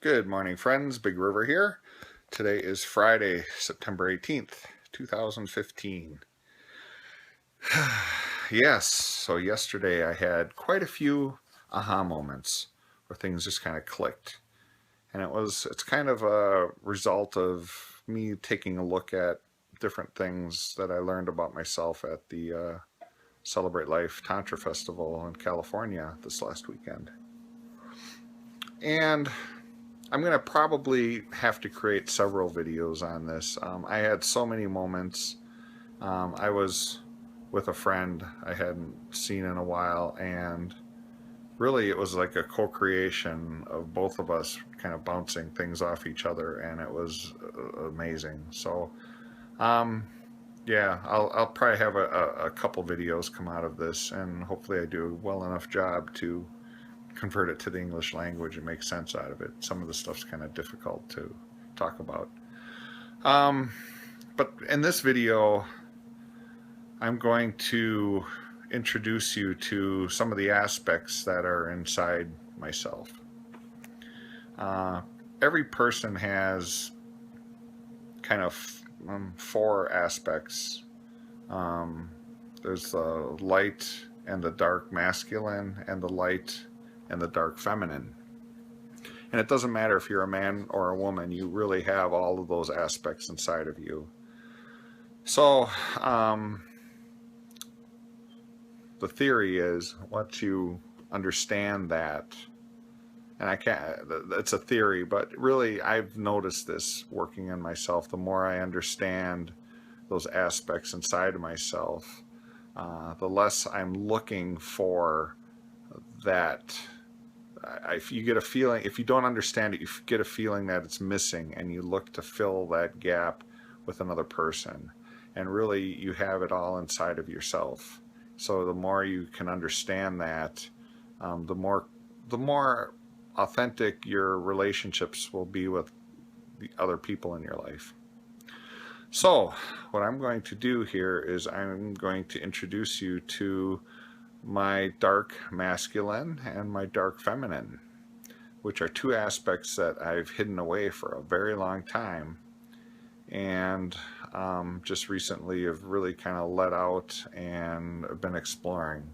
Good morning, friends. Big River here. Today is Friday, September 18th, 2015. Yes, so yesterday I had quite a few aha moments where things just kind of clicked. And it's kind of a result of me taking a look at different things that I learned about myself at the Celebrate Life Tantra Festival in California this last weekend. And I'm going to probably have to create several videos on this. I had so many moments. I was with a friend I hadn't seen in a while, and really it was like a co-creation of both of us kind of bouncing things off each other, and it was amazing. So, yeah, I'll probably have a couple videos come out of this, and hopefully I do a well enough job to convert it to the English language and make sense out of it. Some of the stuff's kind of difficult to talk about. But in this video, I'm going to introduce you to some of the aspects that are inside myself. Every person has kind of four aspects. There's the light and the dark masculine, and the light and the dark feminine. And it doesn't matter if you're a man or a woman, you really have all of those aspects inside of you. So, the theory is once you understand that, and it's a theory, but really I've noticed this working in myself, the more I understand those aspects inside of myself, the less I'm looking for that. If you get a feeling, if you don't understand it, you get a feeling that it's missing, and you look to fill that gap with another person. And really, you have it all inside of yourself. So the more you can understand that, the more authentic your relationships will be with the other people in your life. So what I'm going to do here is I'm going to introduce you to my dark masculine and my dark feminine, which are two aspects that I've hidden away for a very long time, and just recently have really kind of let out and have been exploring.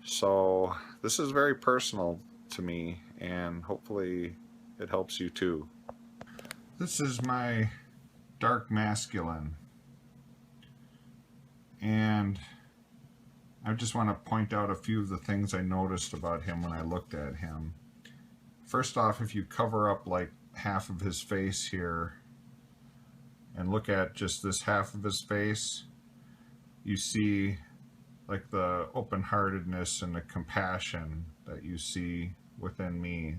So this is very personal to me, and hopefully it helps you too. This is my dark masculine, and I just want to point out a few of the things I noticed about him when I looked at him. First off, if you cover up like half of his face here and look at just this half of his face, you see like the open-heartedness and the compassion that you see within me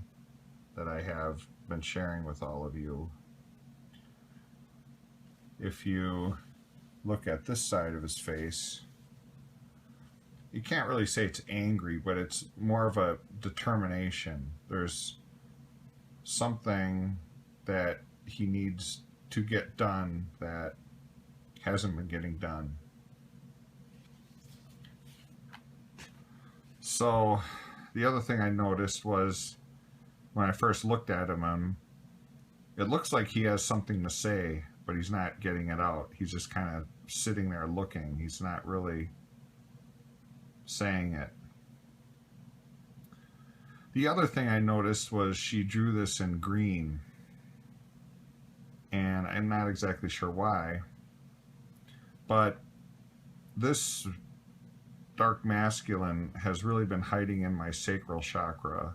that I have been sharing with all of you. If you look at this side of his face, you can't really say it's angry, but it's more of a determination. There's something that he needs to get done that hasn't been getting done. So the other thing I noticed was when I first looked at him, it looks like he has something to say, but he's not getting it out. He's just kind of sitting there looking. He's not really saying it. The other thing I noticed was she drew this in green, and I'm not exactly sure why, but this dark masculine has really been hiding in my sacral chakra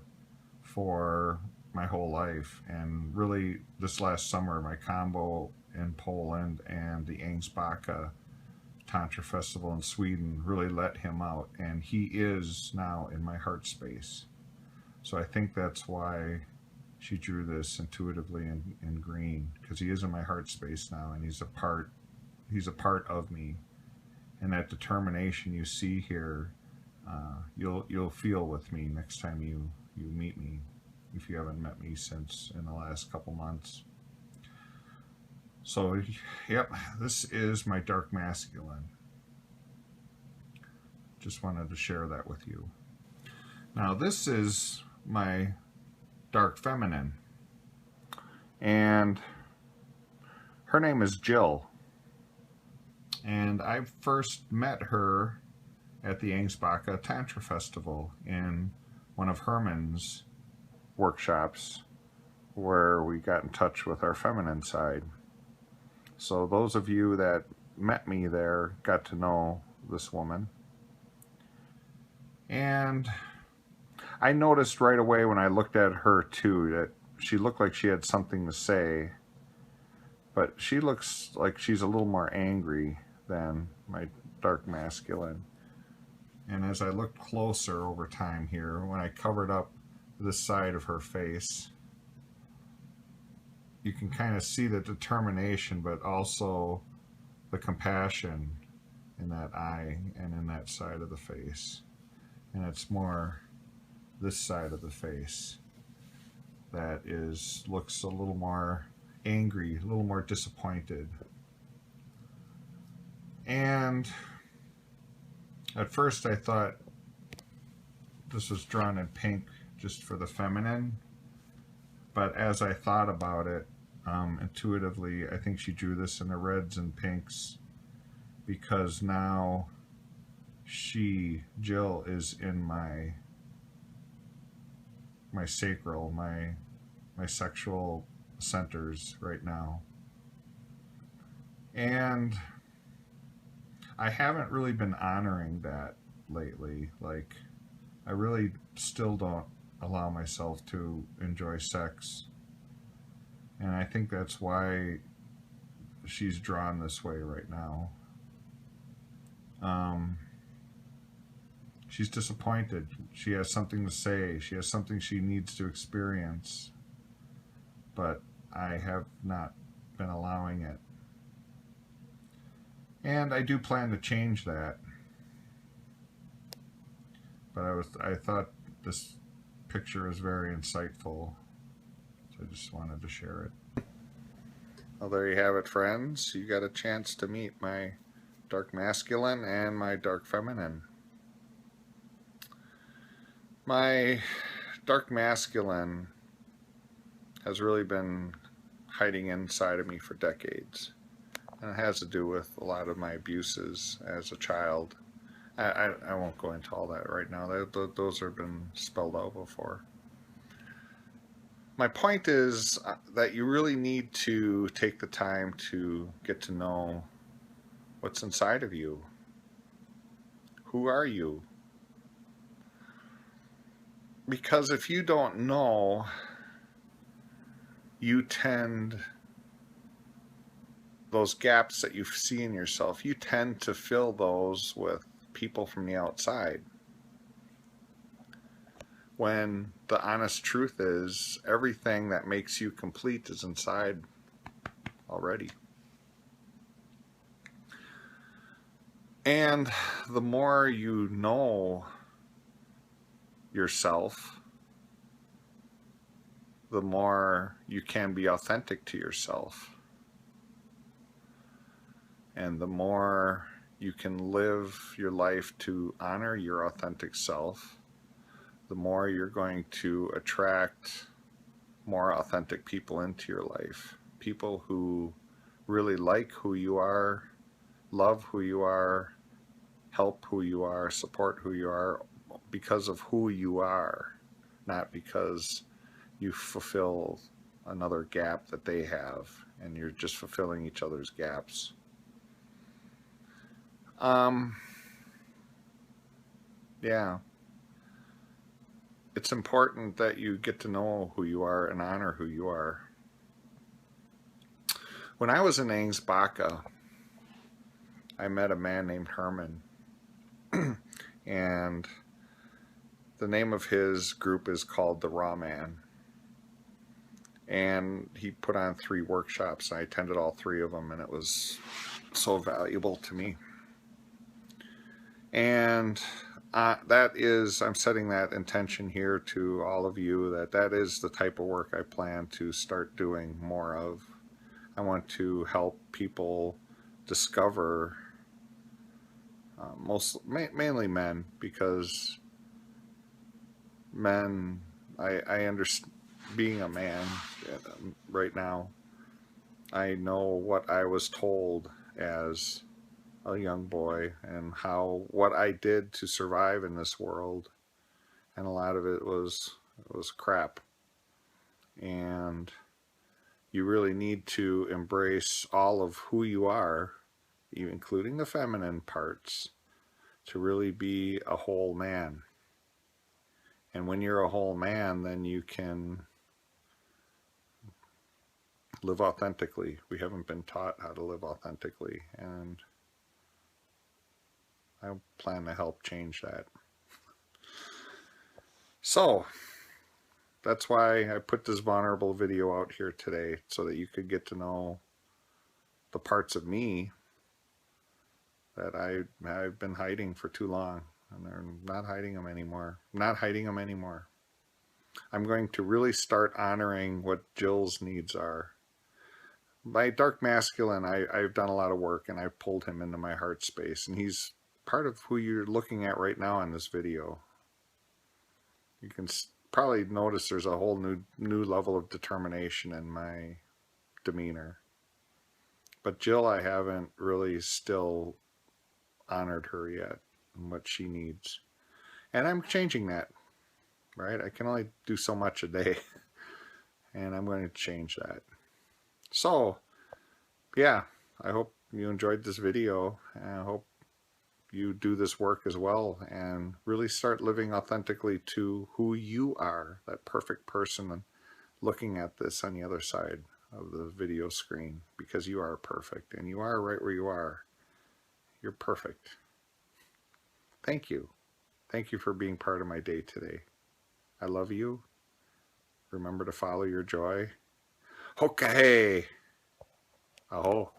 for my whole life, and really this last summer my combo in Poland and the Ängsbacka Tantra Festival in Sweden really let him out, and he is now in my heart space. So I think that's why she drew this intuitively in green, because he is in my heart space now, and he's a part of me. And that determination you see here, you'll feel with me next time you meet me, if you haven't met me since in the last couple months. So, yep, this is my dark masculine. Just wanted to share that with you. Now, this is my dark feminine. And her name is Jill. And I first met her at the Ängsbacka Tantra Festival in one of Herman's workshops, where we got in touch with our feminine side. So those of you that met me there got to know this woman. And I noticed right away when I looked at her too that she looked like she had something to say, but she looks like she's a little more angry than my dark masculine. And as I looked closer over time here, when I covered up this side of her face, you can kind of see the determination, but also the compassion in that eye and in that side of the face. And it's more this side of the face that looks a little more angry, a little more disappointed. And at first I thought this was drawn in pink just for the feminine, but as I thought about it, intuitively, I think she drew this in the reds and pinks because now Jill, is in my sacral, my sexual centers right now. And I haven't really been honoring that lately. Like, I really still don't allow myself to enjoy sex. And I think that's why she's drawn this way right now. She's disappointed. She has something to say. She has something she needs to experience. But I have not been allowing it. And I do plan to change that. But I thought this picture is very insightful. So I just wanted to share it. Well, there you have it, friends. You got a chance to meet my dark masculine and my dark feminine. My dark masculine has really been hiding inside of me for decades. And it has to do with a lot of my abuses as a child. I won't go into all that right now. Those have been spelled out before. My point is that you really need to take the time to get to know what's inside of you. Who are you? Because if you don't know, those gaps that you see in yourself, you tend to fill those with people from the outside. When the honest truth is, everything that makes you complete is inside already. And the more you know yourself, the more you can be authentic to yourself. And the more you can live your life to honor your authentic self, the more you're going to attract more authentic people into your life. People who really like who you are, love who you are, help who you are, support who you are because of who you are, not because you fulfill another gap that they have and you're just fulfilling each other's gaps. Yeah. It's important that you get to know who you are and honor who you are. When I was in Ängsbacka, I met a man named Herman. And the name of his group is called The Raw Man. And he put on 3 workshops. I attended all 3 of them, and it was so valuable to me. And I'm setting that intention here to all of you, that is the type of work I plan to start doing more of. I want to help people discover, mainly men, because men, I understand, being a man right now. I know what I was told as a young boy and what I did to survive in this world, and a lot of it was crap. And you really need to embrace all of who you are, including the feminine parts, to really be a whole man. And when you're a whole man, then you can live authentically. We haven't been taught how to live authentically, and I plan to help change that. So that's why I put this vulnerable video out here today, so that you could get to know the parts of me that I've been hiding for too long, and I'm not hiding them anymore. I'm not hiding them anymore. I'm going to really start honoring what Jill's needs are. My dark masculine, I've done a lot of work, and I've pulled him into my heart space, and he's part of who you're looking at right now in this video. You can probably notice there's a whole new level of determination in my demeanor. But Jill, I haven't really still honored her yet and what she needs. And I'm changing that, right? I can only do so much a day, and I'm going to change that. So, yeah, I hope you enjoyed this video, and I hope you do this work as well and really start living authentically to who you are, that perfect person looking at this on the other side of the video screen, because you are perfect, and you are right where you are. You're perfect. Thank you. Thank you for being part of my day today. I love you. Remember to follow your joy. Okay. Aho.